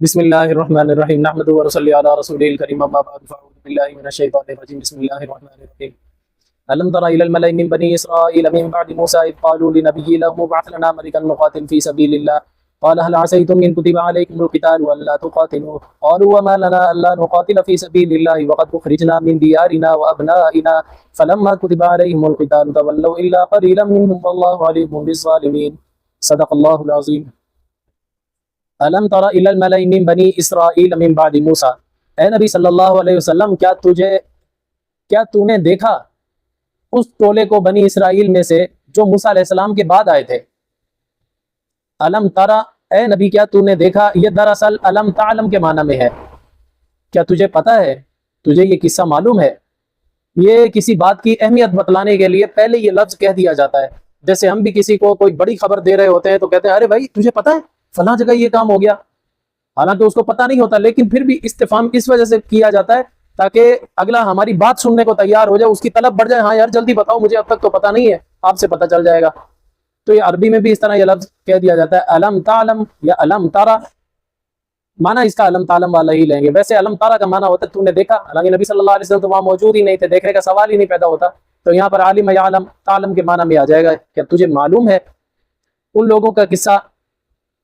بسم اللہ الرحمن الرحیم نحمده ونصلی علی رسوله الکریم اما بعد فاعوذ باللہ من الشیطان الرجیم بسم اللہ الرحمن الرحیم الم تر الى الملأ من بني اسرائیل من بعد موسى اذ قالوا لنبي له ابعث لنا ملكا نقاتل في سبيل الله قال هل عسيتم ان كتب عليكم القتال الا تقاتلوا قالوا وما لنا الا نقاتل في سبيل الله وقد اخرجنا من ديارنا وابنائنا فلما كتب عليهم القتال تولوا الا قليلا منهم والله عليم بالظالمين صدق اللہ العظیم. الم تر الی الملأ من بنی اسرائیل من بعد موسیٰ، اے نبی صلی اللہ علیہ وسلم کیا تو نے دیکھا اس ٹولے کو بنی اسرائیل میں سے جو موسیٰ علیہ السلام کے بعد آئے تھے. الم تر، اے نبی کیا تو نے دیکھا، یہ دراصل الم تعلم کے معنی میں ہے. کیا تجھے پتہ ہے، تجھے یہ قصہ معلوم ہے؟ یہ کسی بات کی اہمیت بتلانے کے لیے پہلے یہ لفظ کہہ دیا جاتا ہے. جیسے ہم بھی کسی کو کوئی بڑی خبر دے رہے ہوتے ہیں تو کہتے ہیں ارے بھائی تجھے پتہ ہے فلاں جگہ یہ کام ہو گیا، حالانکہ اس کو پتہ نہیں ہوتا، لیکن پھر بھی استفہام اس وجہ سے کیا جاتا ہے تاکہ اگلا ہماری بات سننے کو تیار ہو جائے، اس کی طلب بڑھ جائے. ہاں یار جلدی بتاؤ مجھے، اب تک تو پتہ نہیں ہے، آپ سے پتہ چل جائے گا. تو یہ عربی میں بھی اس طرح یہ لفظ کہہ دیا جاتا ہے الم تعلم یا الم تارا. معنی اس کا الم تعلم والا ہی لیں گے. ویسے الم تارا کا معنی ہوتا ہے تو نے دیکھا، حالانکہ نبی صلی اللہ علیہ وسلم تو وہاں موجود ہی نہیں تھے، دیکھنے کا سوال ہی نہیں پیدا ہوتا. تو یہاں پر عالم یا عالم تعلم کے معنی میں آ جائے گا کہ تجھے معلوم ہے ان لوگوں کا قصہ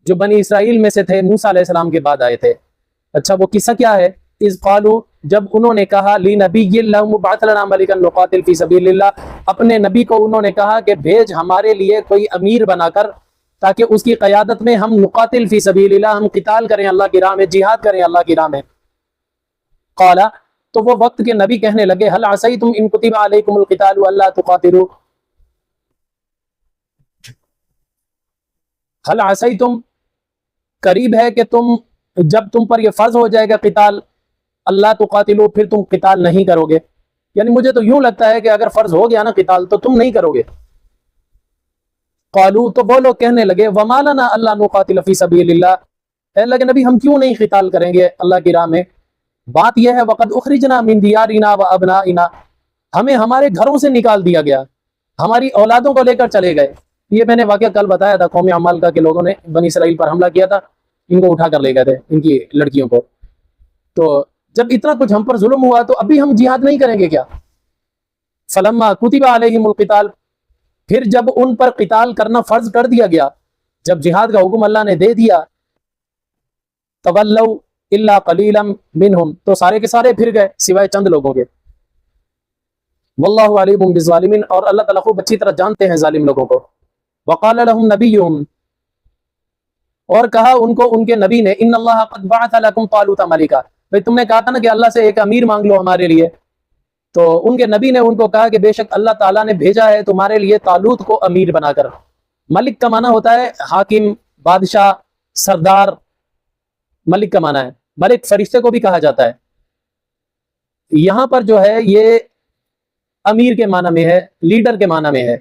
جو بنی اسرائیل میں سے تھے، موسیٰ علیہ السلام کے بعد آئے تھے. اچھا وہ قصہ کیا ہے؟ اذ قالوا، جب انہوں نے کہا لنبی لہم ابعث لنا ملکا نقاتل فی سبیل اللہ، اپنے نبی کو انہوں نے کہا کہ بھیج ہمارے لیے کوئی امیر بنا کر تاکہ اس کی قیادت میں ہم نقاتل فی سبیل اللہ، ہم قتال کریں اللہ کی راہ میں، جہاد کریں اللہ کی راہ میں. قال، تو وہ وقت کے نبی کہنے لگے هل عسیتم ان کتب علیکم القتال الا تقاتلوا، هل عسیتم قریب ہے کہ جب تم پر یہ فرض ہو جائے گا قتال، اللہ تقاتلوا پھر تم قتال نہیں کرو گے. یعنی مجھے تو یوں لگتا ہے کہ اگر فرض ہو گیا نا قتال تو تم نہیں کرو گے. قالوا، تو وہ لوگ کہنے لگے وما لنا الا نقاتل فی سبیل اللہ، اے اللہ کے نبی ہم کیوں نہیں قتال کریں گے اللہ کی راہ میں. بات یہ ہے وقد اخرجنا من دیارنا وابنائنا، ہمیں ہمارے گھروں سے نکال دیا گیا، ہماری اولادوں کو لے کر چلے گئے. یہ میں نے واقعہ کل بتایا تھا قوم عمال کا کہ لوگوں نے بنی اسرائیل پر حملہ کیا تھا، ان کو اٹھا کر لے گئے تھے، ان کی لڑکیوں کو. تو جب اتنا کچھ ہم پر ظلم ہوا تو ابھی ہم جہاد نہیں کریں گے کیا؟ فلما کتب علیہم القتال، پھر جب ان پر قتال کرنا فرض کر دیا گیا، جب جہاد کا حکم اللہ نے دے دیا، تولوا الا قلیلا منہم، تو سارے کے سارے پھر گئے سوائے چند لوگوں کے. واللہ علیم بالظالمین، اور اللہ تعالیٰ خوب اچھی طرح جانتے ہیں ظالم لوگوں کو. وقال لهم نبیہم، اور کہا ان کو ان کے نبی نے ان اللہ قد بعث لکم طالوت ملکا، بھئی تم نے کہا تھا نا کہ اللہ سے ایک امیر مانگ لو ہمارے لیے. تو ان کے نبی نے ان کو کہا کہ بے شک اللہ تعالیٰ نے بھیجا ہے تمہارے لیے طالوت کو امیر بنا کر. ملک کا معنی ہوتا ہے حاکم، بادشاہ، سردار. ملک کا معنی ہے، ملک فرشتے کو بھی کہا جاتا ہے. یہاں پر جو ہے یہ امیر کے معنی میں ہے، لیڈر کے معنی میں ہے.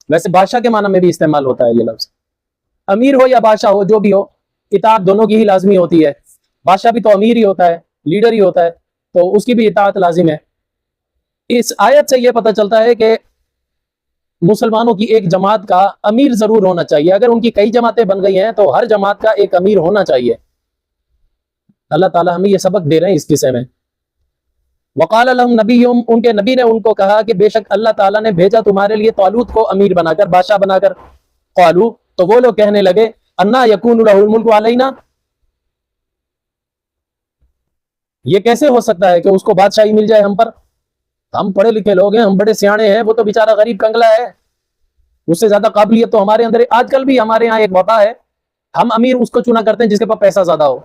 ویسے بادشاہ کے معنی میں بھی استعمال ہوتا ہے یہ لفظ. امیر ہو یا بادشاہ ہو، جو بھی ہو، اطاعت دونوں کی ہی لازمی ہوتی ہے. بادشاہ بھی تو امیر ہی ہوتا ہے، لیڈر ہی ہوتا ہے، تو اس کی بھی اطاعت لازم ہے. اس آیت سے یہ پتہ چلتا ہے کہ مسلمانوں کی ایک جماعت کا امیر ضرور ہونا چاہیے. اگر ان کی کئی جماعتیں بن گئی ہیں تو ہر جماعت کا ایک امیر ہونا چاہیے. اللہ تعالیٰ ہمیں یہ سبق دے رہے ہیں اس قصے میں. وقال لهم نبیہم، ان کے نبی نے ان کو کہا کہ بے شک اللہ تعالیٰ نے بھیجا تمہارے لیے طالوت کو امیر بنا کر، بادشاہ بنا کر. قالوا، تو وہ لوگ کہنے لگے انا یکون له الملک علینا، یہ کیسے ہو سکتا ہے کہ اس کو بادشاہی مل جائے ہم پر؟ ہم پڑھے لکھے لوگ ہیں، ہم بڑے سیانے ہیں، وہ تو بیچارہ غریب کنگلا ہے، اس سے زیادہ قابلیت تو ہمارے اندر ہے. آج کل بھی ہمارے یہاں ایک وبا ہے، ہم امیر اس کو چنا کرتے ہیں جس کے پاس پیسہ زیادہ ہو.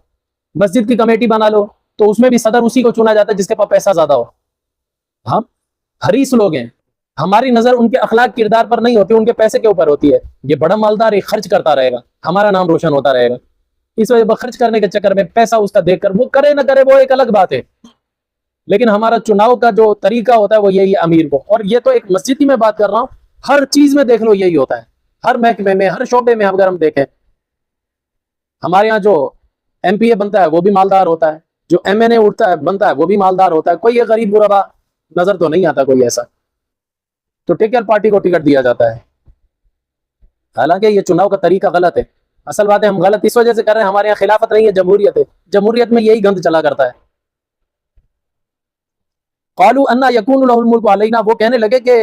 مسجد کی کمیٹی بنا لو تو اس میں بھی صدر اسی کو چنا جاتا ہے جس کے پاس پیسہ زیادہ ہو. ہم حریص لوگ ہیں، ہماری نظر ان کے اخلاق کردار پر نہیں ہوتی، ان کے پیسے کے اوپر ہوتی ہے. یہ بڑا مالدار ہے، خرچ کرتا رہے گا، ہمارا نام روشن ہوتا رہے گا. اس وجہ خرچ کرنے کے چکر میں پیسہ اس کا دیکھ کر وہ کرے نہ کرے وہ ایک الگ بات ہے، لیکن ہمارا چناؤ کا جو طریقہ ہوتا ہے وہ یہی ہے امیر کو. اور یہ تو ایک مسجد کی میں بات کر رہا ہوں، ہر چیز میں دیکھ لو یہی ہوتا ہے. ہر محکمے میں، ہر شعبے میں اگر ہم دیکھیں، ہمارے یہاں جو ایم پی اے بنتا ہے وہ بھی مالدار ہوتا ہے، جو ایم این اے اٹھتا ہے بنتا ہے وہ بھی مالدار ہوتا ہے. کوئی یہ غریب غربا نظر تو نہیں آتا کوئی ایسا. تو ٹکر پارٹی کو ٹکٹ دیا جاتا ہے، حالانکہ یہ چناؤ کا طریقہ غلط ہے. اصل بات ہے ہم غلط اس وجہ سے کر رہے ہیں، ہمارے یہاں خلافت نہیں ہے، جمہوریت ہے، جمہوریت میں یہی گند چلا کرتا ہے. قالوا انا یکون له الملک علینا، وہ کہنے لگے کہ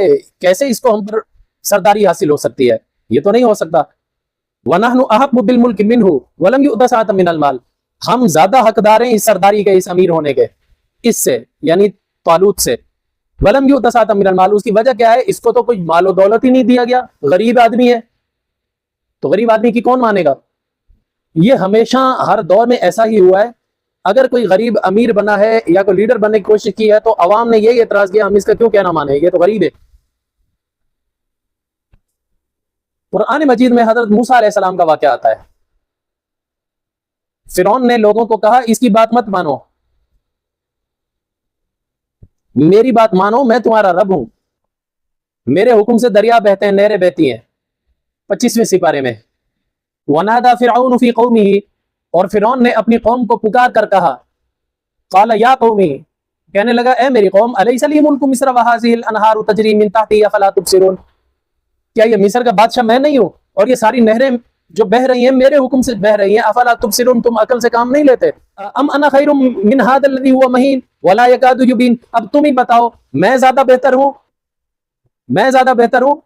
کیسے اس کو ہم پر سرداری حاصل ہو سکتی ہے، یہ تو نہیں ہو سکتا. ونحن احق بالملک منه ولم يؤت ساعة من المال، ہم زیادہ حقدار ہیں اس سرداری کے، اس امیر ہونے کے، اس سے یعنی طالوت سے. ولم يؤت ساعة من المال، اس کی وجہ کیا ہے، اس کو تو کوئی مال و دولت ہی نہیں دیا گیا، غریب آدمی ہے، تو غریب آدمی کی کون مانے گا. یہ ہمیشہ ہر دور میں ایسا ہی ہوا ہے، اگر کوئی غریب امیر بنا ہے یا کوئی لیڈر بننے کی کوشش کی ہے تو عوام نے یہی اعتراض کیا ہم اس کا کیوں کہنا مانے، یہ تو غریب ہے. قرآن مجید میں حضرت موسیٰ علیہ السلام کا واقعہ آتا ہے. فرعون نے لوگوں کو کہا اس کی بات مت مانو، میری بات مانو، میں تمہارا رب ہوں، میرے حکم سے دریا بہتے ہیں، نہریں بہتی ہیں. 25ویں سپارے میں وَنَادَى فِرْعَوْنُ فِي قَوْمِهِ، اور فرعون نے اپنی قوم کو پکار کر کہا، قال یا قومی، کہنے لگا اے میری قوم، الیس لی ملک مصر وہذہ الانہار تجری من تحتی افلا تبصرون، کیا یہ مصر کا بادشاہ میں نہیں ہوں اور یہ ساری نہریں جو بہ رہی ہیں میرے حکم سے بہ رہی ہیں، افلا تبصرون، تم عقل سے کام نہیں لیتے. ام انا خیر من ھذا الذی هو مہین ولا یکاد یبین، اب تم ہی بتاؤ میں زیادہ بہتر ہوں، میں زیادہ بہتر ہوں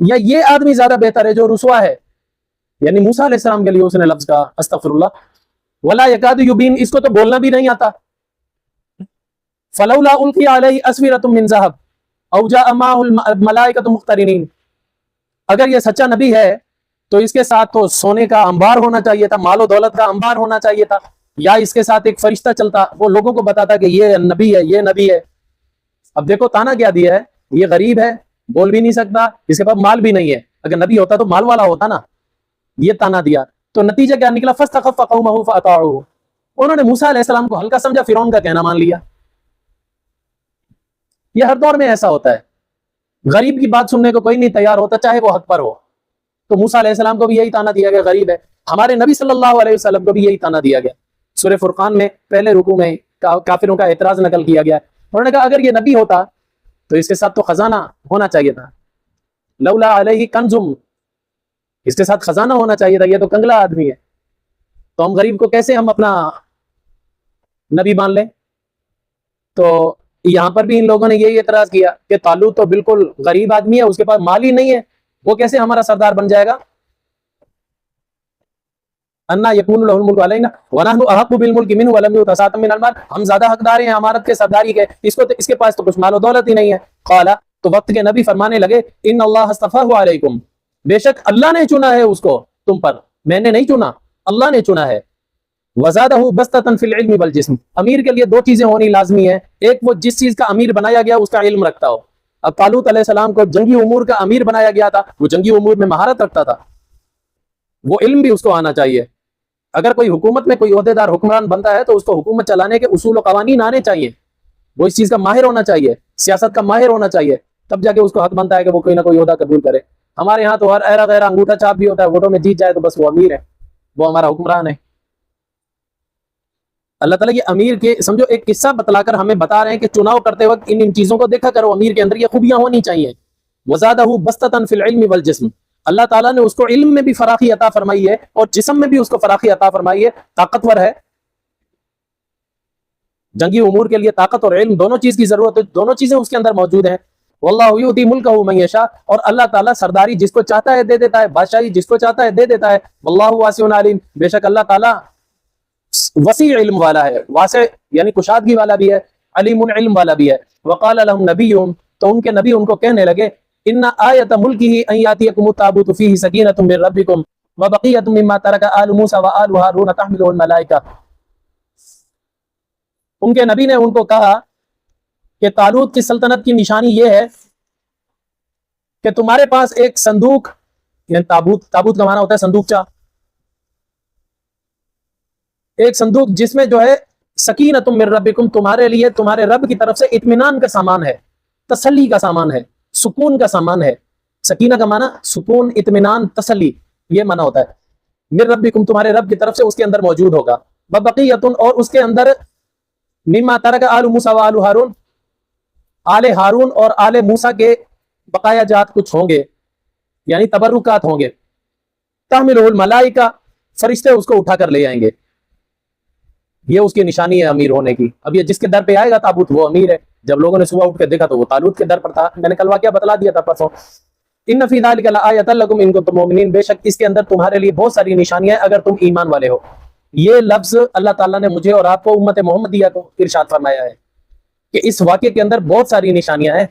یا یہ آدمی زیادہ بہتر ہے جو رسوا ہے. یعنی موسیٰ علیہ السلام کے لیے اس نے لفظ کہا استغفر اللہ، ولا یکاد یبین، اس کو تو بولنا بھی نہیں آتا. فلولا القی علیہ اسورۃ من ذہب او جاء معہ الملائکۃ مقترنین، اگر یہ سچا نبی ہے تو اس کے ساتھ تو سونے کا انبار ہونا چاہیے تھا، مال و دولت کا انبار ہونا چاہیے تھا، یا اس کے ساتھ ایک فرشتہ چلتا، وہ لوگوں کو بتاتا کہ یہ نبی ہے، یہ نبی ہے. اب دیکھو تانا کیا دیا ہے، یہ غریب ہے، بول بھی نہیں سکتا، اس کے پاس مال بھی نہیں ہے، اگر نبی ہوتا تو مال والا ہوتا نا، یہ تانا دیا. تو نتیجہ کیا نکلا، فاستخف قومہ فاطاعوہ، انہوں نے موسیٰ علیہ السلام کو ہلکا سمجھا، فرعون کا کہنا مان لیا. یہ ہر دور میں ایسا ہوتا ہے، غریب کی بات سننے کو کوئی نہیں تیار ہوتا چاہے وہ حق پر ہو. تو موسیٰ علیہ السلام کو بھی یہی تانا دیا گیا، غریب ہے. ہمارے نبی صلی اللہ علیہ وسلم کو بھی یہی تانا دیا گیا. سورہ فرقان میں پہلے رکوع میں کافروں کا اعتراض نقل کیا گیا. انہوں نے کہا اگر یہ نبی ہوتا تو اس کے ساتھ تو خزانہ ہونا چاہیے تھا، لولا علیہ کنزم، اس کے ساتھ خزانہ ہونا چاہیے تھا، یہ تو کنگلا آدمی ہے، تو ہم غریب کو کیسے ہم اپنا نبی مان لیں. تو یہاں پر بھی ان لوگوں نے یہی اعتراض کیا کہ طالوت تو بالکل غریب آدمی ہے، اس کے پاس مال ہی نہیں ہے، وہ کیسے ہمارا سردار بن جائے گا. انا یکون له الملک علینا ونحن احق بالملک منه ولم یؤت ساعة من المال، ہم زیادہ حقدار ہیں امارت کے، سرداری کے، اس کے پاس تو کچھ مال و دولت ہی نہیں ہے. قال، تو وقت کے نبی فرمانے لگے، ان اللہ اصطفاہ علیکم، بے شک اللہ نے چنا ہے اس کو تم پر، میں نے نہیں چنا، اللہ نے چنا ہے. وزادہ بسطۃ فی العلم والجسم، امیر کے لیے دو چیزیں ہونی لازمی ہیں، ایک وہ جس چیز کا امیر بنایا گیا اس کا علم رکھتا ہو. اب طالوت علیہ السلام کو جنگی امور کا امیر بنایا گیا تھا، وہ جنگی امور میں مہارت رکھتا تھا، وہ علم بھی اس کو آنا چاہیے. اگر کوئی حکومت میں کوئی عہدیدار حکمران بنتا ہے تو اس کو حکومت چلانے کے اصول و قوانین آنے چاہیے، وہ اس چیز کا ماہر ہونا چاہیے، سیاست کا ماہر ہونا چاہیے، تب جا کے اس کو حق بنتا ہے کہ وہ کوئی نہ کوئی عہدہ قبول کرے. ہمارے ہاں تو ہر ایرا غیرہ انگوٹھا چھاپ بھی ہوتا ہے، ووٹوں میں جیت جائے تو بس وہ امیر ہے، وہ ہمارا حکمران ہے. اللہ تعالیٰ یہ امیر کے سمجھو ایک قصہ بتلا کر ہمیں بتا رہے ہیں کہ چناؤ کرتے وقت ان چیزوں کو دیکھا کرو، امیر کے اندر یہ خوبیاں ہونی چاہیے. وزادہ بسطۃ فی العلم والجسم، اللہ تعالیٰ نے اس کو علم میں بھی فراخی عطا فرمائی ہے اور جسم میں بھی اس کو فراخی عطا فرمائی ہے، طاقتور ہے. جنگی امور کے لیے طاقت اور علم دونوں چیز کی ضرورت ہے، دونوں چیزیں اس کے اندر موجود ہیں. واللہ یؤتی ملکہ من یشاء، اور اللہ تعالیٰ سرداری جس کو چاہتا ہے دے دیتا ہے، بادشاہی جس کو چاہتا ہے دے دیتا ہے. واللہ واسع علیم، بے شک اللہ تعالیٰ وسیع علم والا ہے، واسع یعنی کشادگی والا بھی ہے، علیم علم والا بھی ہے. وقال لهم نبیہم، تو ان کے نبی ان کو کہنے لگے، ان آیت ملکہ ان یاتیکم التابوت فیہ سکینۃ من ربکم وبقیۃ مما ترک آل موسیٰ وآل ہارون تحملہ الملائکہ. ان کے نبی نے ان کو کہا کہ طالوت کی سلطنت کی نشانی یہ ہے کہ تمہارے پاس ایک صندوق، یعنی تابوت کا معنی ہوتا ہے صندوقچہ، ایک صندوق جس میں جو ہے سکینۃ من ربکم، تمہارے لیے تمہارے رب کی طرف سے اطمینان کا سامان ہے، تسلی کا سامان ہے، سکون کا سامان ہے. سکینہ کا معنی سکون، اطمینان، تسلی، یہ معنی ہوتا ہے. من ربکم، تمہارے رب کی طرف سے اس کے اندر موجود ہوگا. وبقیۃ، اور اس کے اندر مما ترک آل موسیٰ وآل ہارون، آل ہارون اور آل موسیٰ کے بقایا جات کچھ ہوں گے، یعنی تبرکات ہوں گے. تحملہ الملائکہ، فرشتے اس کو اٹھا کر لے آئیں گے. یہ اس کی نشانی ہے امیر ہونے کی. اب یہ جس کے در پہ آئے گا تابوت وہ امیر ہے. جب لوگوں نے صبح اٹھ کے دیکھا تو وہ طالوت کے در پر تھا. میں نے کل واقعہ بتلا دیا تھا پرسوں. ان فی ذلک لآیۃ لکم ان کنتم مؤمنین، بے شک اس کے اندر تمہارے لیے بہت ساری نشانیاں ہیں اگر تم ایمان والے ہو. یہ لفظ اللہ تعالیٰ نے مجھے اور آپ کو امت محمدیہ کو ارشاد فرمایا ہے کہ اس واقعے کے اندر بہت ساری نشانیاں ہیں.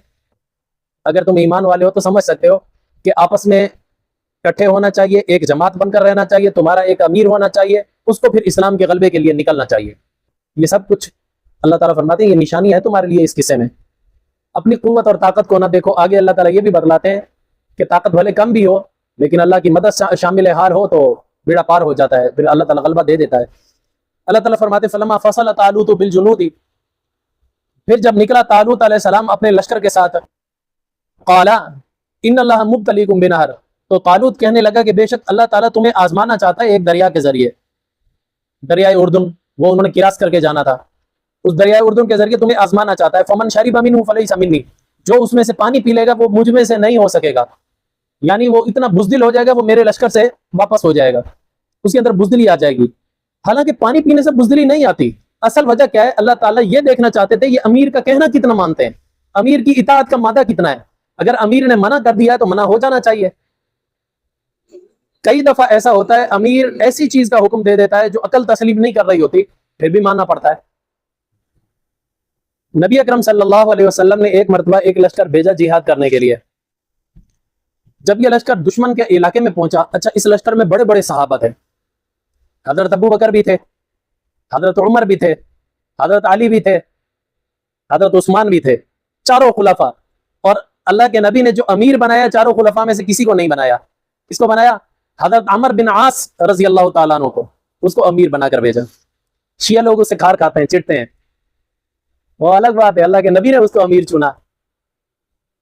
اگر تم ایمان والے ہو تو سمجھ سکتے ہو کہ آپس میں اکٹھے ہونا چاہیے، ایک جماعت بن کر رہنا چاہیے، تمہارا ایک امیر ہونا چاہیے، اس کو پھر اسلام کے غلبے کے لیے نکلنا چاہیے. یہ سب کچھ اللہ تعالیٰ فرماتے ہیں یہ نشانی ہے تمہارے لیے اس قصے میں. اپنی قوت اور طاقت کو نہ دیکھو. آگے اللہ تعالیٰ یہ بھی بتلاتے ہیں کہ طاقت بھلے کم بھی ہو لیکن اللہ کی مدد شامل حال ہو تو بیڑا پار ہو جاتا ہے، پھر اللہ تعالیٰ غلبہ دے دیتا ہے. اللہ تعالیٰ فرماتے ہیں فلما فصل طالوت بالجنود، پھر جب نکلا طالوت علیہ السلام اپنے لشکر کے ساتھ، قال ان اللہ مبتلیکم بنہر، تو طالوت کہنے لگا کہ بے شک اللہ تعالیٰ تمہیں آزمانا چاہتا ہے ایک دریا کے ذریعے. دریائے اردن وہ انہوں نے کراس کر کے جانا تھا، اس دریائے اردن کے ذریعے تمہیں آزمانا چاہتا ہے. فمن شرب منہ فلیس منی، جو اس میں سے پانی پی لے گا وہ مجھ میں سے نہیں ہو سکے گا. یعنی وہ اتنا بزدل ہو جائے گا وہ میرے لشکر سے واپس ہو جائے گا، اس کے اندر بزدلی آ جائے گی. حالانکہ پانی پینے سے بزدلی نہیں آتی. اصل وجہ کیا ہے؟ اللہ تعالیٰ یہ دیکھنا چاہتے تھے یہ امیر کا کہنا کتنا مانتے ہیں، امیر کی اطاعت کا مادہ کتنا ہے. اگر امیر نے منع کر دیا ہے تو منع ہو جانا چاہیے. کئی دفعہ ایسا ہوتا ہے امیر ایسی چیز کا حکم دے دیتا ہے جو عقل تسلیم نہیں کر رہی ہوتی، پھر بھی ماننا پڑتا ہے. نبی اکرم صلی اللہ علیہ وسلم نے ایک مرتبہ ایک لشکر بھیجا جہاد کرنے کے لیے. جب یہ لشکر دشمن کے علاقے میں پہنچا، اچھا اس لشکر میں بڑے بڑے صحابہ تھے، حضرت ابو بکر بھی تھے، حضرت عمر بھی تھے، حضرت علی بھی تھے، حضرت عثمان بھی تھے، چاروں خلفاء. اور اللہ کے نبی نے جو امیر بنایا چاروں خلفاء میں سے کسی کو نہیں بنایا. کس کو بنایا؟ حضرت عمر بن عاص رضی اللہ تعالیٰ عنہ کو، اس کو امیر بنا کر بھیجا. شیعہ لوگ اسے کھار کھاتے ہیں، چٹتے ہیں، وہ الگ بات ہے. اللہ کے نبی نے اس کو امیر چنا.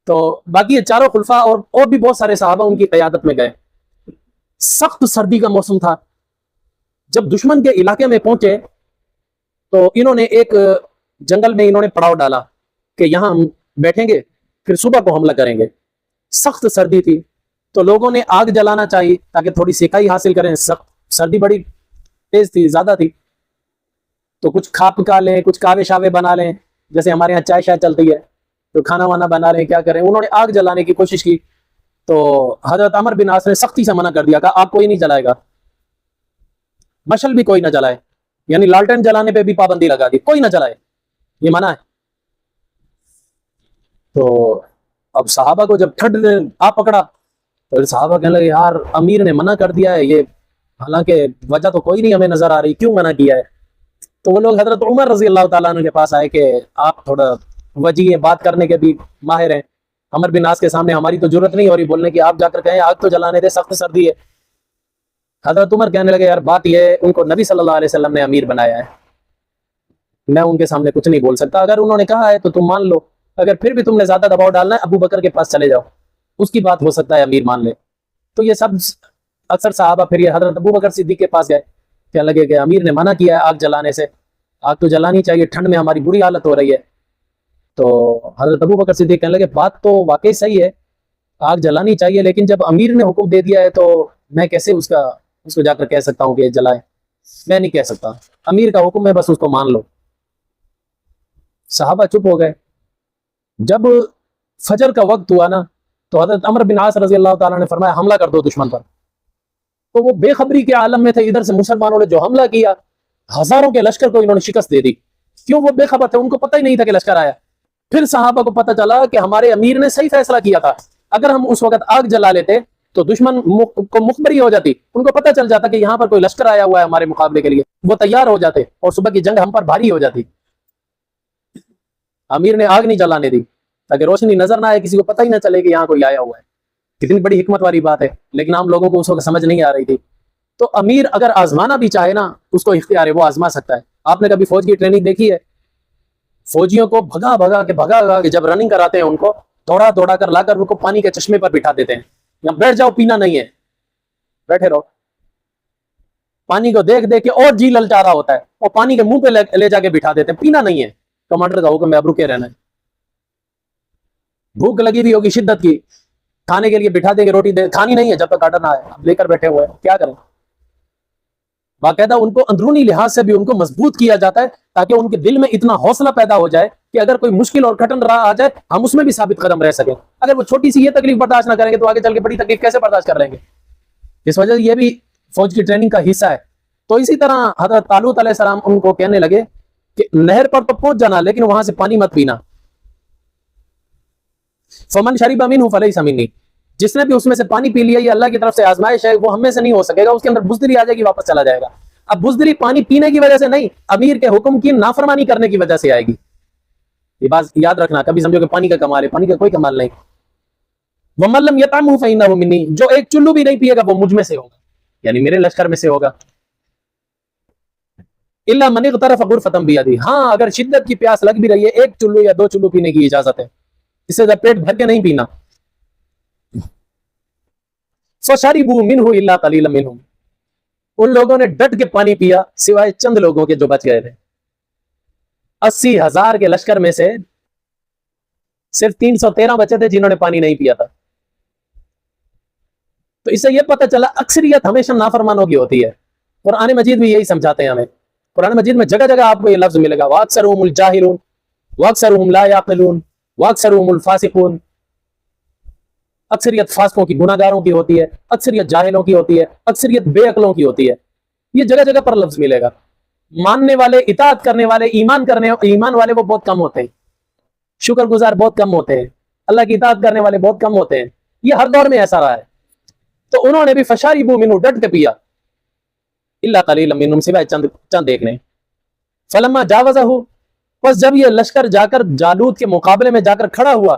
تو باقی یہ چاروں خلفاء اور بھی بہت سارے صحابہ ان کی قیادت میں گئے. سخت سردی کا موسم تھا. جب دشمن کے علاقے میں پہنچے تو انہوں نے ایک جنگل میں انہوں نے پڑاؤ ڈالا کہ یہاں ہم بیٹھیں گے پھر صبح کو حملہ کریں گے. سخت سردی تھی تو لوگوں نے آگ جلانا چاہیے تاکہ تھوڑی سیکائی حاصل کریں. سخت سردی بڑی تیز تھی، زیادہ تھی. تو کچھ کھا پکا لیں، کچھ کاوے شاوے بنا لیں، جیسے ہمارے یہاں چائے شائے چلتی ہے تو کھانا وانا بنا رہے ہیں، کیا کریں. انہوں نے آگ جلانے کی کوشش کی تو حضرت عمر بن عاص نے سختی سے منع کر دیا، کہا آگ کوئی نہیں جلائے گا، مشل بھی کوئی نہ جلائے. یعنی لالٹین جلانے پہ بھی پابندی لگا دی، کوئی نہ جلائے، یہ منع ہے. تو اب صحابہ کو جب ٹھنڈ نے آ پکڑا تو صحابہ کہنے لگے یار امیر نے منع کر دیا ہے، یہ حالانکہ وجہ تو کوئی نہیں ہمیں نظر آ رہی، کیوں منع کیا ہے. تو وہ لوگ حضرت عمر رضی اللہ تعالیٰ عنہ کے پاس آئے کہ آپ تھوڑا وجیہ بات کرنے کے بھی ماہر ہیں، عمر بن عاص کے سامنے ہماری تو ضرورت نہیں ہو رہی بولنے کی، آپ جا کر کہیں آگ تو جلانے دے، سخت سردی ہے. حضرت عمر کہنے لگے یار بات یہ ہے ان کو نبی صلی اللہ علیہ وسلم نے امیر بنایا ہے، میں ان کے سامنے کچھ نہیں بول سکتا. اگر انہوں نے کہا ہے تو تم مان لو، اگر پھر بھی تم نے زیادہ دباؤ ڈالنا ہے ابو بکر کے پاس چلے جاؤ، اس کی بات ہو سکتا ہے امیر مان لے. تو یہ سب اکثر صحابہ پھر یہ حضرت ابو بکر صدیق کے پاس گئے، کہنے لگے کہ امیر نے منع کیا ہے آگ جلانے سے، آگ تو جلانی چاہیے، ٹھنڈ میں ہماری بری حالت ہو رہی ہے. تو حضرت ابو بکر صدیق کہنے لگے بات تو واقعی صحیح ہے، آگ جلانی چاہیے، لیکن جب امیر نے حکم دے دیا ہے تو میں کیسے اس کو جا کر کہہ سکتا ہوں کہ جلائے، میں نہیں کہہ سکتا، امیر کا حکم ہے بس اس کو مان لو. صحابہ چپ ہو گئے. جب فجر کا وقت ہوا نا تو حضرت عمر بن عاص رضی اللہ تعالیٰ نے فرمایا حملہ کر دو دشمن پر. تو وہ بے خبری کے عالم میں تھے، ادھر سے مسلمانوں نے جو حملہ کیا ہزاروں کے لشکر کو انہوں نے شکست دے دی. کیوں؟ وہ بے خبر تھے، ان کو پتہ ہی نہیں تھا کہ لشکر آیا. پھر صحابہ کو پتہ چلا کہ ہمارے امیر نے صحیح فیصلہ کیا تھا، اگر ہم اس وقت آگ جلا لیتے تو دشمن کو مخبری ہو جاتی، ان کو پتہ چل جاتا کہ یہاں پر کوئی لشکر آیا ہوا ہے ہمارے مقابلے کے لیے، وہ تیار ہو جاتے اور صبح کی جنگ ہم پر بھاری ہو جاتی. امیر نے آگ نہیں جلانے دی تاکہ روشنی نظر نہ آئے، کسی کو پتہ ہی نہ چلے کہ یہاں کوئی آیا ہوا ہے. کتنی بڑی حکمت والی بات ہے، لیکن عام لوگوں کو اس وقت سمجھ نہیں آ رہی تھی. تو امیر اگر آزمانا بھی چاہے نا، اس کو اختیار ہے، وہ آزما سکتا ہے. آپ نے کبھی فوج کی ٹریننگ دیکھی ہے؟ فوجیوں کو بھگا بھگا کے جب رننگ کراتے ہیں ان کو دوڑا دوڑا کر لا کر ان کو پانی کے چشمے پر بٹھا دیتے ہیں، یا بیٹھ جاؤ پینا نہیں ہے، بیٹھے رہو. پانی کو دیکھ کے اور جی للچا رہا ہوتا ہے، اور پانی کے منہ پہ لے جا کے بٹھا دیتے ہیں، پینا نہیں ہے، کمانڈر کا حکم ہے اب رکے رہنا ہے. بھوک لگی بھی ہوگی شدت کی، کھانے کے لیے بٹھا دیں گے، روٹی دے کھانی نہیں ہے جب تک آرڈر نہ آئے، اب لے کر بیٹھے ہوئے ہیں، کیا کریں. باقاعدہ ان کو اندرونی لحاظ سے بھی ان کو مضبوط کیا جاتا ہے تاکہ ان کے دل میں اتنا حوصلہ پیدا ہو جائے کہ اگر کوئی مشکل اور کٹن راہ آ جائے ہم اس میں بھی ثابت قدم رہ سکیں. اگر وہ چھوٹی سی یہ تکلیف برداشت نہ کریں گے تو آگے چل کے بڑی تکلیف کیسے برداشت کر لیں گے؟ اس وجہ سے یہ بھی فوج کی ٹریننگ کا حصہ ہے. تو اسی طرح حضرت طالوت علیہ السلام ان کو کہنے لگے کہ نہر پر تو پہنچ جانا لیکن وہاں سے پانی مت پینا. فمن شرب منہ فلیس منی، جس نے بھی اس میں سے پانی پی لیا یہ اللہ کی طرف سے آزمائش ہے، وہ ہم میں سے نہیں ہو سکے گا. اس کے اندر بزدلی آ جائے گی، واپس چلا جائے گا. اب بزدلی پانی پینے کی وجہ سے نہیں، امیر کے حکم کی نافرمانی کرنے کی وجہ سے آئے گی. یہ بات یاد رکھنا، کبھی سمجھو کہ پانی کا کمال ہے، پانی کا کوئی کمال نہیں. وَمَن لَّمْ يَطْعَمْهُ فَإِنَّهُ مِنِّي، جو ایک چلو بھی نہیں پیے گا وہ مجھ میں سے ہوگا، یعنی میرے لشکر میں سے ہوگا. إِلَّا مَنِ اغْتَرَفَ غُرْفَةً بِيَدِهِ، ہاں اگر شدت کی پیاس لگ بھی رہی ہے ایک چلو یا دو چلو پینے کی اجازت ہے، اس سے زیادہ پیٹ بھر کے نہیں پینا. فَشَرِبُوا مِنْهُ إِلَّا قَلِيلًا مِنْهُمْ، ان لوگوں نے ڈٹ کے پانی پیا سوائے چند لوگوں کے جو بچ گئے تھے. 80,000 کے لشکر میں سے صرف 313 بچے تھے جنہوں نے پانی نہیں پیا تھا. تو اس سے یہ پتہ چلا اکثریت ہمیشہ نافرمانوں کی ہوتی ہے. قرآن مجید بھی یہی سمجھاتے ہیں ہمیں. قرآن مجید میں جگہ جگہ آپ کو یہ لفظ ملے گا، وَأَكْثَرُهُمُ الْجَاهِلُونَ وَأَكْثَرُهُمْ لَا يَعْقِلُونَ وَأَكْثَرُهُمُ الْفَاسِقُونَ. اکثریت فاسقوں کی، گناہ گاروں کی ہوتی ہے، اکثریت جاہلوں کی ہوتی ہے، اکثریت بے عقلوں کی ہوتی ہے. یہ جگہ جگہ پر لفظ ملے گا. ماننے والے، اطاعت کرنے والے، ایمان والے وہ بہت کم ہوتے ہیں، شکر گزار بہت کم ہوتے ہیں، اللہ کی اطاعت کرنے والے بہت کم ہوتے ہیں. یہ ہر دور میں ایسا رہا ہے. تو انہوں نے بھی فشاربوا منہ، ڈٹ کے پیا. الا قلیلا منہم، سوائے چند ایک نے. فلما جاوزہ، بس جب یہ لشکر جا کر جالوت کے مقابلے میں جا کر کھڑا ہوا،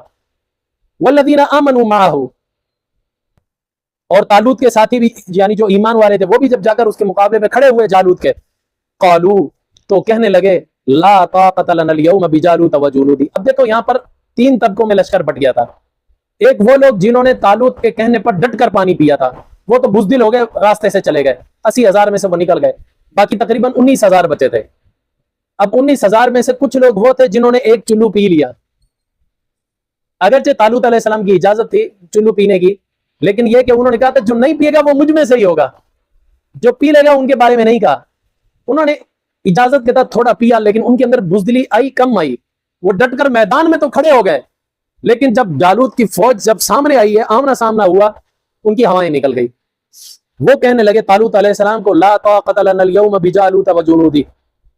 والذین آمنوا معہ، اور طالوت کے ساتھی بھی یعنی جو ایمان والے تھے وہ بھی جب جا کر اس کے مقابلے میں کھڑے ہوئے جالوت کے، قالو، تو کہنے لگے لا طاقت لنا اليوم بجالوت وجنودی. اب دیکھو یہاں پر 3 طبقوں میں لشکر بٹ گیا تھا. ایک وہ لوگ جنہوں نے طالوت کے کہنے پر ڈٹ کر پانی پیا تھا، وہ تو بزدل ہو گئے، راستے سے چلے گئے. 80,000 میں سے وہ نکل گئے، باقی تقریباً 19,000 بچے تھے. اب 19,000 میں سے کچھ لوگ وہ تھے جنہوں نے ایک چلو پی لیا. اگرچہ طالوت علیہ السلام کی اجازت تھی چلو پینے کی، لیکن یہ کہ انہوں نے کہا تھا جو نہیں پیے گا وہ مجھ میں سے ہی ہوگا، جو پی لے گا ان کے بارے میں نہیں کہا. انہوں نے اجازت کے تحت تھوڑا پیا، لیکن ان کے اندر بزدلی آئی، کم آئی. وہ ڈٹ کر میدان میں تو کھڑے ہو گئے، لیکن جب جالوت کی فوج جب سامنے آئی ہے، آمنا سامنا ہوا، ان کی ہوائیں نکل گئی. وہ کہنے لگے طالوت علیہ السلام کو لا طاقت لنا اليوم بجالوت وجنودی،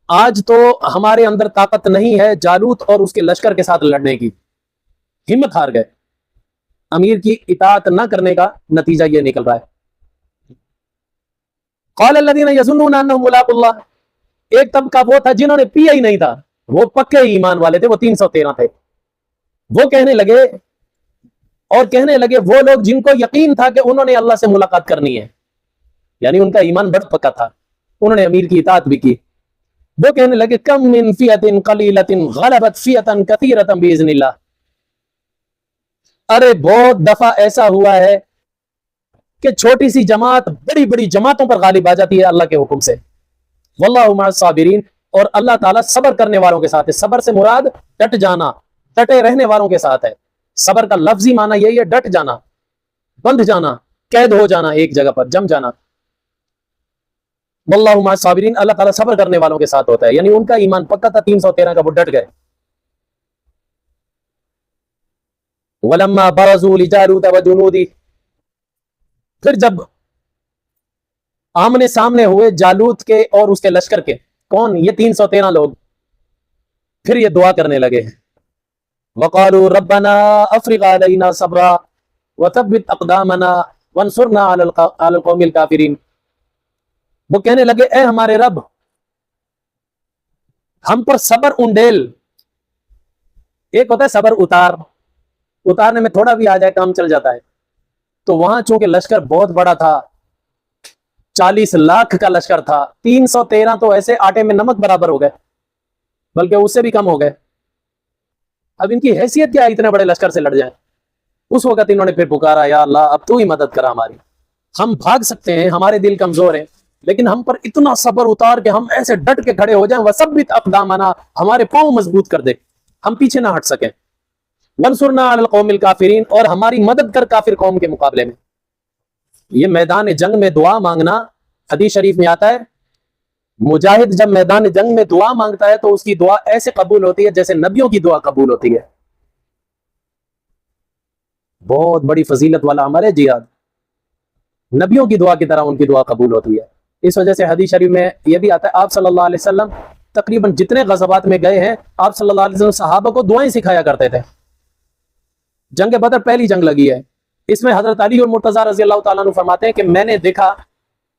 آج تو ہمارے اندر طاقت نہیں ہے جالوت اور اس کے لشکر کے ساتھ لڑنے کی. ہمت ہار گئے. امیر کی اطاعت نہ کرنے کا نتیجہ یہ نکل رہا ہے. قال الذين يظنون انهم ملاقوا الله، ایک طبقہ وہ تھا جنہوں نے پیا ہی نہیں تھا، وہ پکے ایمان والے تھے، وہ 313 تھے. وہ کہنے لگے وہ لوگ جن کو یقین تھا کہ انہوں نے اللہ سے ملاقات کرنی ہے، یعنی ان کا ایمان بڑھ پکا تھا، انہوں نے امیر کی اطاعت بھی کی. وہ کہنے لگے کم من فئۃ قلیلۃ غلبت فئۃ کثیرۃ باذن اللہ، ارے بہت دفعہ ایسا ہوا ہے کہ چھوٹی سی جماعت بڑی بڑی جماعتوں پر غالب آ جاتی ہے اللہ کے حکم سے. واللہ مع الصابرین، اور اللہ تعالیٰ صبر کرنے والوں کے ساتھ ہے. صبر سے مراد ڈٹ جانا، ڈٹے رہنے والوں کے ساتھ ہے. صبر کا لفظی معنی یہی ہے، ڈٹ جانا، بندھ جانا، قید ہو جانا، ایک جگہ پر جم جانا. واللہ مع الصابرین، اللہ تعالیٰ صبر کرنے والوں کے ساتھ ہوتا ہے، یعنی ان کا ایمان پکا تھا 313 کا، وہ ڈٹ گئے. وَلَمَّا بَرَزُوا لِجَالُوتَ وَجُنُودِهِ، پھر جب آمنے سامنے ہوئے جالوت کے اور اس کے لشکر کے، کون؟ یہ 313 لوگ. پھر یہ دعا کرنے لگے، وَقَالُوا رَبَّنَا أَفْرِغْ عَلَيْنَا صَبْرًا وَثَبِّتْ أَقْدَامَنَا وَانصُرْنَا عَلَى الْقَوْمِ الْكَافِرِينَ. وہ کہنے لگے اے ہمارے رب، ہم پر صبر انڈیل. ایک ہوتا ہے صبر اتارنے میں تھوڑا بھی آ جائے کام چل جاتا ہے. تو وہاں چونکہ لشکر بہت بڑا تھا، 40 لاکھ کا لشکر تھا، 313 تو ایسے آٹے میں نمک برابر ہو گئے، بلکہ اس سے بھی کم ہو گئے. اب ان کی حیثیت کیا ہے اتنے بڑے لشکر سے لڑ جائیں؟ اس وقت انہوں نے پھر پکارا یا اللہ اب تو ہی مدد کرا ہماری. ہم بھاگ سکتے ہیں، ہمارے دل کمزور ہیں، لیکن ہم پر اتنا صبر اتار کہ ہم ایسے ڈٹ کے کھڑے ہو جائیں، وثبت اقدامنا، ہمارے پاؤں مضبوط کر دے، ہم پیچھے نہ ہٹ سکیں. وانصرنا علی القوم الکافرین، اور ہماری مدد کر کافر قوم کے مقابلے میں. یہ میدان جنگ میں دعا مانگنا حدیث شریف میں آتا ہے مجاہد جب میدان جنگ میں دعا مانگتا ہے تو اس کی دعا ایسے قبول ہوتی ہے جیسے نبیوں کی دعا قبول ہوتی ہے. بہت بڑی فضیلت والا عمل ہے جہاد. نبیوں کی دعا کی طرح ان کی دعا قبول ہوتی ہے. اس وجہ سے حدیث شریف میں یہ بھی آتا ہے آپ صلی اللہ علیہ وسلم تقریباً جتنے غزوات میں گئے ہیں آپ صلی اللہ علیہ وسلم صحابہ کو دعائیں سکھایا کرتے تھے. جنگ بدر پہلی جنگ لگی ہے, اس میں حضرت علی اور مرتضیٰ رضی اللہ تعالیٰ عنہ فرماتے ہیں کہ میں نے دیکھا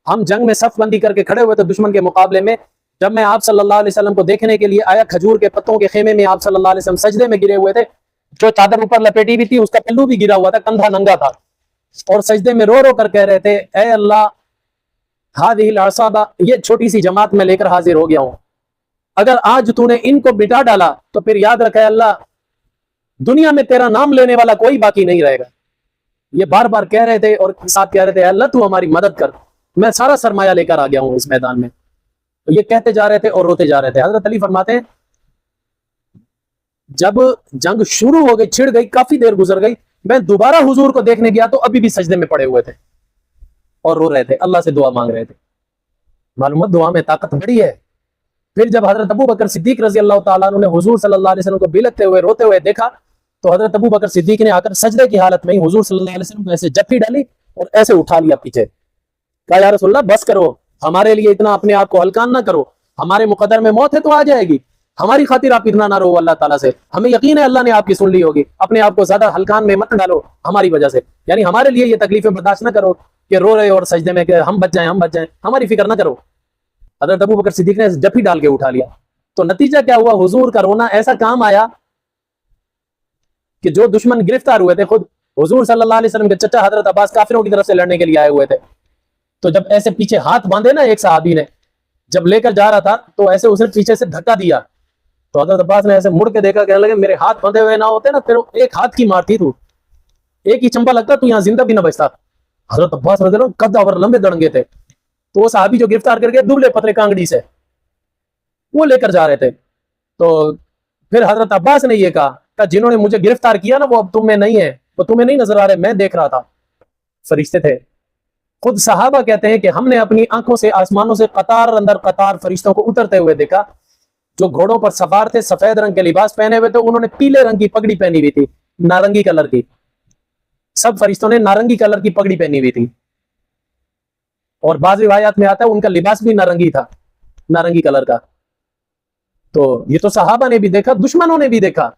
ہم جنگ میں صف بندی کر کے کھڑے ہوئے تھے دشمن کے مقابلے میں, جب میں آپ صلی اللہ علیہ وسلم کو دیکھنے کے لیے آیا کھجور کے پتوں کے خیمے میں آپ صلی اللہ علیہ وسلم سجدے میں گرے ہوئے تھے, جو چادر اوپر لپیٹی بھی تھی اس کا پلو بھی گرا ہوا تھا, کندھا ننگا تھا, اور سجدے میں رو رو کر کہہ رہے تھے اے اللہ ہذہ العصابہ, یہ چھوٹی سی جماعت میں لے کر حاضر ہو گیا ہوں, اگر آج تو نے ان کو بٹا ڈالا تو پھر یاد رکھے اللہ دنیا میں تیرا نام لینے والا کوئی باقی نہیں رہے گا. یہ بار بار کہہ رہے تھے اور ساتھ کہہ رہے تھے اللہ تو ہماری مدد کر, میں سارا سرمایہ لے کر آ گیا ہوں اس میدان میں. تو یہ کہتے جا رہے تھے اور روتے جا رہے تھے. حضرت علی فرماتے ہیں جب جنگ شروع ہو گئی, چھڑ گئی, کافی دیر گزر گئی, میں دوبارہ حضور کو دیکھنے گیا تو ابھی بھی سجدے میں پڑے ہوئے تھے اور رو رہے تھے, اللہ سے دعا مانگ رہے تھے. معلومات دعا میں طاقت بڑی ہے. پھر جب حضرت ابو بکر صدیق رضی اللہ تعالیٰ عنہ نے حضور صلی اللہ علیہ وسلم کو بلکتے ہوئے روتے ہوئے دیکھا تو حضرت ابو بکر صدیق نے آ کر سجدے کی حالت میں ہی حضور صلی اللہ علیہ وسلم کو ایسے جپھی ڈالی اور ایسے اٹھا لیا پیچھے, کہا یا رسول اللہ بس کرو, ہمارے لیے اتنا اپنے آپ کو ہلکان نہ کرو, ہمارے مقدر میں موت ہے تو آ جائے گی, ہماری خاطر آپ اتنا نہ رو اللہ تعالیٰ سے, ہمیں یقین ہے اللہ نے آپ کی سن لی ہوگی, اپنے آپ کو زیادہ ہلکان میں مت ڈالو ہماری وجہ سے, یعنی ہمارے لیے یہ تکلیفیں برداشت نہ کرو کہ رو رہے اور سجدے میں کہ ہم بچ جائیں, ہماری فکر نہ کرو. حضرت ابو بکر صدیق نے جپھی ڈال کے اٹھا لیا. تو نتیجہ کیا ہوا, حضور کا رونا ایسا کام آیا کہ جو دشمن گرفتار ہوئے تھے خود حضور صلی اللہ علیہ وسلم کے چچا حضرت عباس کافروں کی طرف سے لڑنے کے لیے آئے ہوئے تھے, تو جب ایسے پیچھے ہاتھ باندھے نا ایک صحابی نے, جب لے کر جا رہا تھا تو ایسے اسے پیچھے سے دھکا دیا, تو حضرت عباس نے ایسے مڑ کے دیکھا, کہنے لگے میرے ہاتھ بندھے ہوئے نہ ہوتے نا پھر ایک ہاتھ کی مار تھی, تو ایک ہی چمبا لگتا تو یہاں زندہ بھی نہ بچتا. حضرت عباس رضی اللہ عنہ قد اور لمبے دڑنگے تھے, تو وہ صحابی جو گرفتار کر کے دبلے پتلے کانگڑی سے وہ لے کر جا رہے تھے. تو پھر حضرت عباس نے یہ کہا کہ جنہوں نے مجھے گرفتار کیا نا وہ اب تم میں نہیں ہے, وہ تمہیں نہیں نظر آ رہے, میں دیکھ رہا تھا, فرشتے تھے. خود صحابہ کہتے ہیں کہ ہم نے اپنی آنکھوں سے آسمانوں سے قطار اندر قطار فرشتوں کو اترتے ہوئے دیکھا, جو گھوڑوں پر سوار تھے, سفید رنگ کے لباس پہنے ہوئے تھے, انہوں نے پیلے رنگ کی پگڑی پہنی ہوئی تھی, نارنگی کلر کی, سب فرشتوں نے نارنگی کلر کی پگڑی پہنی ہوئی تھی, اور بعض روایات میں آتا ہے ان کا لباس بھی نارنگی تھا, نارنگی کلر کا. تو یہ تو صحابہ نے بھی دیکھا, دشمنوں نے بھی دیکھا,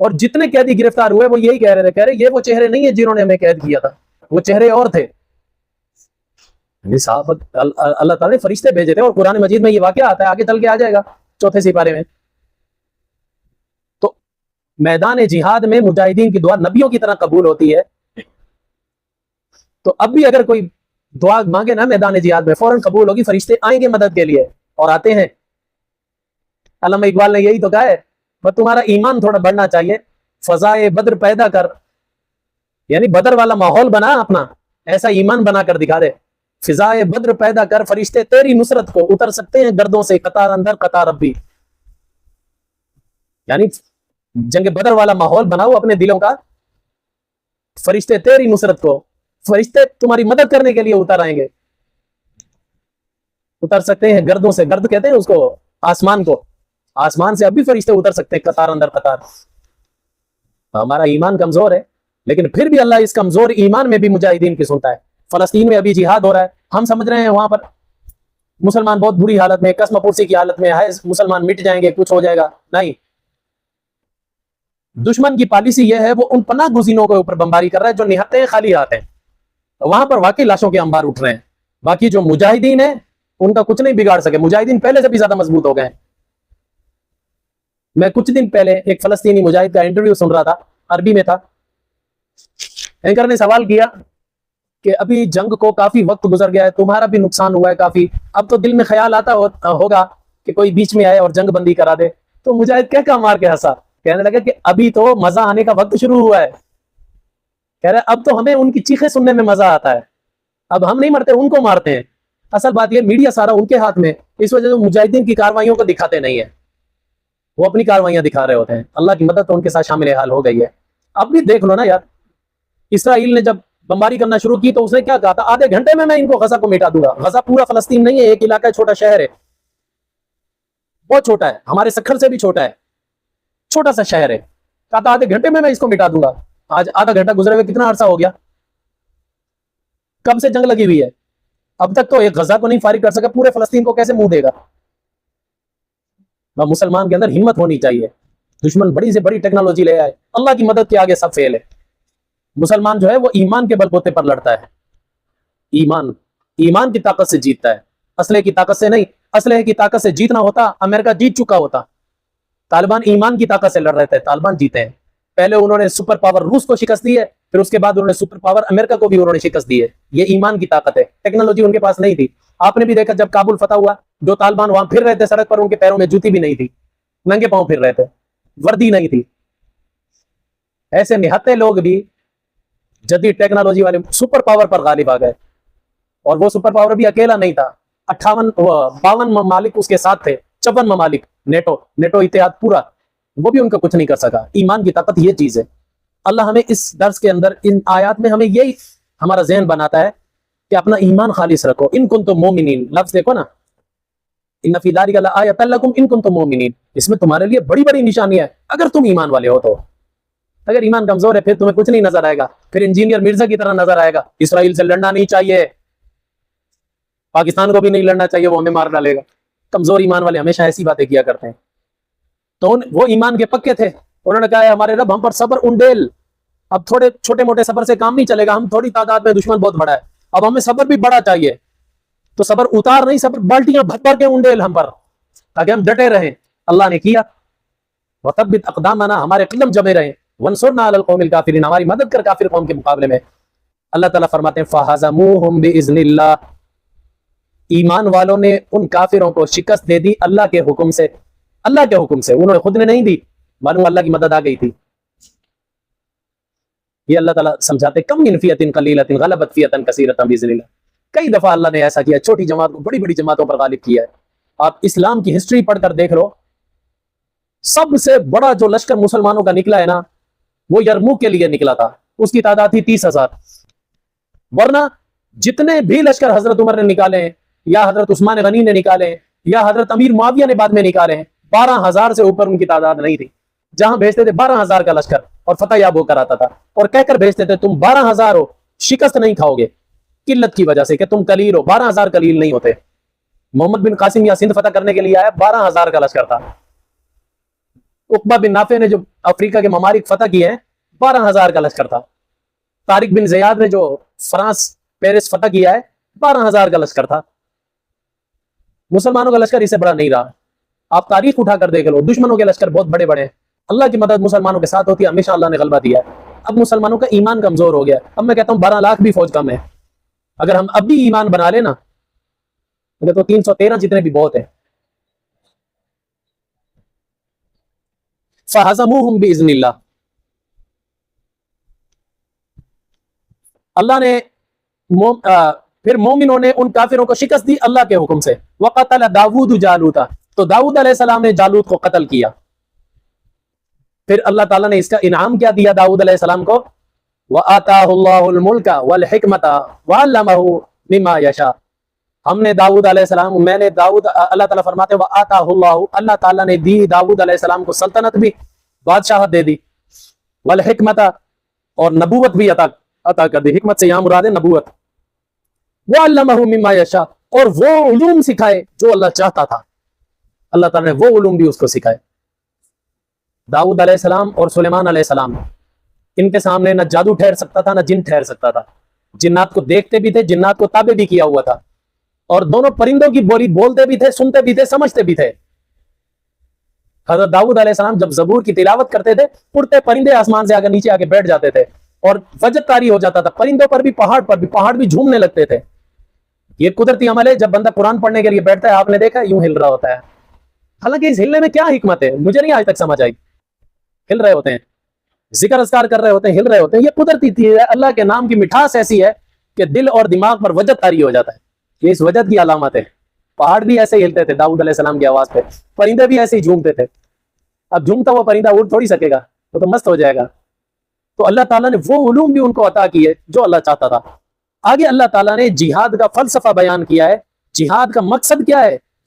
اور جتنے قیدی گرفتار ہوئے وہ یہی کہہ رہے تھے, کہہ رہے یہ وہ چہرے نہیں ہیں جنہوں نے ہمیں قید کیا تھا, وہ چہرے اور تھے. اللہ تعالیٰ نے فرشتے بھیجے تھے, اور قرآن مجید میں یہ واقعہ آتا ہے, آگے چل کے آ جائے گا 4 سپارے میں. تو میدان جہاد میں مجاہدین کی دعا نبیوں کی طرح قبول ہوتی ہے. تو اب بھی اگر کوئی دعا مانگے نا میدان جہاد میں فوراً قبول ہوگی, فرشتے آئیں گے مدد کے لیے, اور آتے ہیں. علامہ اقبال نے یہی تو کہا ہے, پر تمہارا ایمان تھوڑا بڑھنا چاہیے, فضائے بدر پیدا کر, یعنی بدر والا ماحول بنا اپنا, ایسا ایمان بنا کر دکھا دے. فضائے بدر پیدا کر, فرشتے تیری نصرت کو اتر سکتے ہیں گردوں سے, قطار اندر قطار اب بھی, یعنی جنگ بدر والا ماحول بناؤ اپنے دلوں کا, فرشتے تیری نصرت کو, فرشتے تمہاری مدد کرنے کے لیے اتر آئیں گے, اتر سکتے ہیں گردوں سے, گرد کہتے ہیں اس کو آسمان کو, آسمان سے اب بھی فرشتے اتر سکتے ہیں قطار اندر قطار. ہمارا ایمان کمزور ہے, لیکن پھر بھی اللہ اس کمزور ایمان میں بھی مجاہدین کی سنتا ہے. فلسطین میں ابھی جہاد ہو رہا ہے, ہم سمجھ رہے ہیں وہاں پر مسلمان بہت بری حالت میں, قسم پرسی کی حالت میں ہے, مسلمان مٹ جائیں گے, کچھ ہو جائے گا. نہیں, دشمن کی پالیسی یہ ہے, وہ ان پناہ گزینوں کے اوپر بمباری کر رہا ہے جو نہتے ہیں, خالی ہاتھ ہیں. وہاں پر واقعی لاشوں کے انبار اٹھ رہے ہیں. باقی جو مجاہدین ہیں ان کا کچھ نہیں بگاڑ سکے, مجاہدین پہلے سے بھی زیادہ مضبوط ہو گئے ہیں. میں کچھ دن پہلے ایک فلسطینی مجاہد کا انٹرویو سن رہا تھا, عربی میں تھا. اینکر نے سوال کیا کہ ابھی جنگ کو کافی وقت گزر گیا ہے, تمہارا بھی نقصان ہوا ہے کافی, اب تو دل میں خیال آتا ہوگا کہ کوئی بیچ میں آئے اور جنگ بندی کرا دے. تو مجاہد کہہ مار کے ہنسا, کہنے لگا کہ ابھی تو مزہ آنے کا وقت شروع ہوا ہے. کہہ رہے اب تو ہمیں ان کی چیخیں سننے میں مزہ آتا ہے, اب ہم نہیں مرتے, ان کو مارتے ہیں. اصل بات یہ میڈیا سارا ان کے ہاتھ میں, اس وجہ سے مجاہدین کی کاروائیوں کو دکھاتے نہیں ہیں, وہ اپنی کاروائیاں دکھا رہے ہوتے ہیں. اللہ کی مدد تو ان کے ساتھ شامل حال ہو گئی ہے. اب بھی دیکھ لو نا یار, اسرائیل نے جب بمباری کرنا شروع کی تو اس نے کیا کہا تھا, آدھے گھنٹے میں ان کو غزہ کو مٹا دوں گا. غزہ پورا فلسطین نہیں ہے, ایک علاقہ ہے, چھوٹا شہر ہے, بہت چھوٹا ہے، ہمارے سکھر سے بھی چھوٹا ہے، چھوٹا سا شہر ہے. کہا تھا آدھے گھنٹے میں اس کو مٹا دوں گا. آج آدھا گھنٹہ گزرے ہوئے کتنا عرصہ ہو گیا، کب سے جنگ لگی ہوئی ہے، اب تک تو ایک غزہ کو نہیں فارغ کر سکا، پورے فلسطین کو کیسے منہ دے گا. مسلمان کے اندر ہمت ہونی چاہیے. دشمن بڑی سے بڑی ٹیکنالوجی لے آئے، اللہ کی مدد کے آگے سب فیل ہے. مسلمان جو ہے وہ ایمان کے بلبوتے پر لڑتا ہے، ایمان کی طاقت سے جیتتا ہے، اسلحے کی طاقت سے نہیں. اسلحے کی طاقت سے جیتنا ہوتا امریکہ جیت چکا ہوتا. طالبان ایمان کی طاقت سے لڑ رہے تھے، طالبان جیتے ہیں. پہلے انہوں نے سپر پاور روس کو شکست دی ہے، پھر اس کے بعد انہوں نے سپر پاور امریکہ کو بھی انہوں نے شکست دی ہے. یہ ایمان کی طاقت ہے. ٹیکنالوجی ان کے پاس نہیں تھی. آپ نے بھی دیکھا جب کابل فتح ہوا، جو طالبان وہاں پھر رہے تھے سڑک پر، ان کے پیروں میں جوتی بھی نہیں تھی، ننگے پاؤں پھر رہے تھے، وردی نہیں تھی. ایسے نہتے لوگ بھی جدید ٹیکنالوجی والے سپر پاور پر غالب آ گئے. اور وہ سپر پاور بھی اکیلا نہیں تھا، 52 ممالک اس کے ساتھ تھے، 54 ممالک، نیٹو اتحاد پورا، وہ بھی ان کا کچھ نہیں کر سکا. ایمان کی طاقت یہ چیز ہے. اللہ ہمیں اس درس کے اندر ان آیات میں ہمیں یہی ہمارا ذہن بناتا ہے کہ اپنا ایمان خالص رکھو. ان کنتم مومنین، لفظ دیکھو نا، ان فی ذلک لآیۃ لکم ان کنتم مومنین، اس میں تمہارے لیے بڑی بڑی نشانی ہے اگر تم ایمان والے ہو تو. اگر ایمان کمزور ہے پھر تمہیں کچھ نہیں نظر آئے گا، پھر انجینئر مرزا کی طرح نظر آئے گا. اسرائیل سے لڑنا نہیں چاہیے، پاکستان کو بھی نہیں لڑنا چاہیے، وہ ہمیں مار ڈالے گا. کمزور ایمان والے ہمیشہ ایسی باتیں کیا کرتے ہیں. تو وہ ایمان کے پکے تھے، انہوں نے کہا ہے ہمارے رب ہم پر صبر انڈیل. اب تھوڑے چھوٹے موٹے صبر سے کام نہیں چلے گا، ہم تھوڑی تعداد میں، دشمن بہت بڑا ہے، اب ہمیں صبر بھی بڑا چاہیے. تو صبر اتار نہیں، صبر بالٹیاں بھر بھر کے انڈیل ہم پر، تاکہ ہم ڈٹے رہیں. اللہ نے کیا، وثبت اقدامنا، ہمارے قدم جمے رہیں، وانصرنا علی القوم الکافرین، ہماری مدد کر کافر قوم کے مقابلے میں. اللہ تعالیٰ فرماتے ہیں فہزموہم باذن اللہ، ایمان والوں نے ان کافروں کو شکست دے دی اللہ کے حکم سے. اللہ کے حکم سے، انہوں نے خود نے نہیں دی، معلوم اللہ کی مدد آ گئی تھی. یہ اللہ تعالیٰ سمجھاتے کم من فیۃ قلیلۃ غلبت فیۃ کثیرۃ باذن اللہ. کئی دفعہ اللہ نے ایسا کیا، چھوٹی جماعت کو بڑی بڑی جماعتوں پر غالب کیا ہے. آپ اسلام کی ہسٹری پڑھ کر دیکھ لو، سب سے بڑا جو لشکر مسلمانوں کا نکلا ہے نا، وہ یرموک کے لیے نکلا تھا، اس کی تعداد تھی 30,000. ورنہ جتنے بھی لشکر حضرت عمر نے نکالے ہیں، یا حضرت عثمان غنی نے نکالے ہیں، یا حضرت امیر معاویہ نے بعد میں نکالے ہیں، 12,000 سے اوپر ان کی تعداد نہیں تھی. جہاں بھیجتے تھے 12,000 کا لشکر اور فتح یاب ہو کر آتا تھا، اور کہہ کر بھیجتے تھے تم 12,000 ہو، شکست نہیں کھاؤ گے، قلت کی وجہ سے کہ تم قلیل ہو. 12,000 قلیل نہیں ہوتے. محمد بن قاسم یا سندھ فتح کرنے کے لیے آیا، 12,000 کا لشکر تھا. عقبہ بن نافع نے جو افریقہ کے ممالک فتح کیے ہیں، 12,000 کا لشکر تھا. طارق بن زیاد نے جو فرانس پیرس فتح کیا ہے، 12,000 کا لشکر تھا. مسلمانوں کا لشکر اس سے بڑا نہیں رہا. آپ تاریخ اٹھا کر دیکھ لو، دشمنوں کے لشکر بہت بڑے بڑے ہیں. اللہ کی مدد مسلمانوں کے ساتھ ہوتی ہے، ہمیشہ اللہ نے غلبہ دیا ہے. اب مسلمانوں کا ایمان کمزور ہو گیا. اب میں کہتا ہوں 12 لاکھ بھی فوج کم ہے. اگر ہم اب بھی ایمان بنا لیں نا، تو 313 جتنے بھی بہت ہیں. فَهَزَمُوهُمْ بِإِذْنِ اللَّهِ، اللہ نے پھر مومنوں نے ان کافروں کو شکست دی اللہ کے حکم سے. وَقَتَلَ داود جالوتا، تو داؤد علیہ السلام نے جالوت کو قتل کیا. پھر اللہ تعالیٰ نے اس کا انعام کیا دیا داؤد علیہ السلام کو، وَآتَاهُ اللَّهُ الْمُلْكَ وَالْحِكْمَةَ وَعَلَّمَهُ مِمَّا يَشَاءُ. ہم نے داؤد علیہ السلام، میں نے داؤد، اللہ تعالیٰ فرماتے ہیں وَآتَاهُ اللَّهُ، اللہ تعالیٰ نے دی داؤد علیہ السلام کو سلطنت بھی، بادشاہت دے دی، وَالْحِكْمَةَ، اور نبوت بھی عطا کر دی. حکمت سے یہاں مراد ہے نبوت. وَعَلَّمَهُ مِمَّا يَشَاءُ، اور وہ علوم سکھائے جو اللہ چاہتا تھا. اللہ تعالیٰ نے وہ علوم بھی اس کو سکھائے. داؤد علیہ السلام اور سلیمان علیہ السلام، ان کے سامنے نہ جادو ٹھہر سکتا تھا، نہ جن ٹھہر سکتا تھا. جنات کو دیکھتے بھی تھے، جنات کو تابع بھی کیا ہوا تھا، اور دونوں پرندوں کی بولی بولتے بھی تھے، سنتے بھی تھے، سمجھتے بھی تھے. حضرت داؤد علیہ السلام جب زبور کی تلاوت کرتے تھے، اڑتے پرندے آسمان سے آگر نیچے آ کے بیٹھ جاتے تھے، اور وجد طاری ہو جاتا تھا. پرندوں پر بھی، پہاڑ بھی جھومنے لگتے تھے. یہ قدرتی عمل ہے. جب بندہ قرآن پڑھنے کے لیے بیٹھتا ہے، آپ نے دیکھا یوں ہل رہا ہوتا ہے. حالانکہ اس ہلنے میں کیا حکمت ہے مجھے نہیں آج تک سمجھ آئی. ہل رہے ہوتے ہیں، ذکر اذکار کر رہے ہوتے ہیں، ہل رہے ہوتے ہیں. یہ قدرتی چیز ہے. اللہ کے نام کی مٹھاس ایسی ہے کہ دل اور دماغ پر وجد طاری ہو جاتا ہے. یہ اس وجد کی علامت ہے. پہاڑ بھی ایسے ہی ہلتے تھے داؤد علیہ السلام کی آواز پہ، پرندے بھی ایسے ہی جھومتے تھے. اب جھومتا ہوا پرندہ اڑ تھوڑی سکے گا، وہ تو مست ہو جائے گا. تو اللہ تعالیٰ نے وہ علوم بھی ان کو عطا کیے جو اللہ چاہتا تھا. آگے اللہ تعالیٰ نے جہاد کا فلسفہ بیان کیا ہے. جہاد کا مقصد کیا ہے؟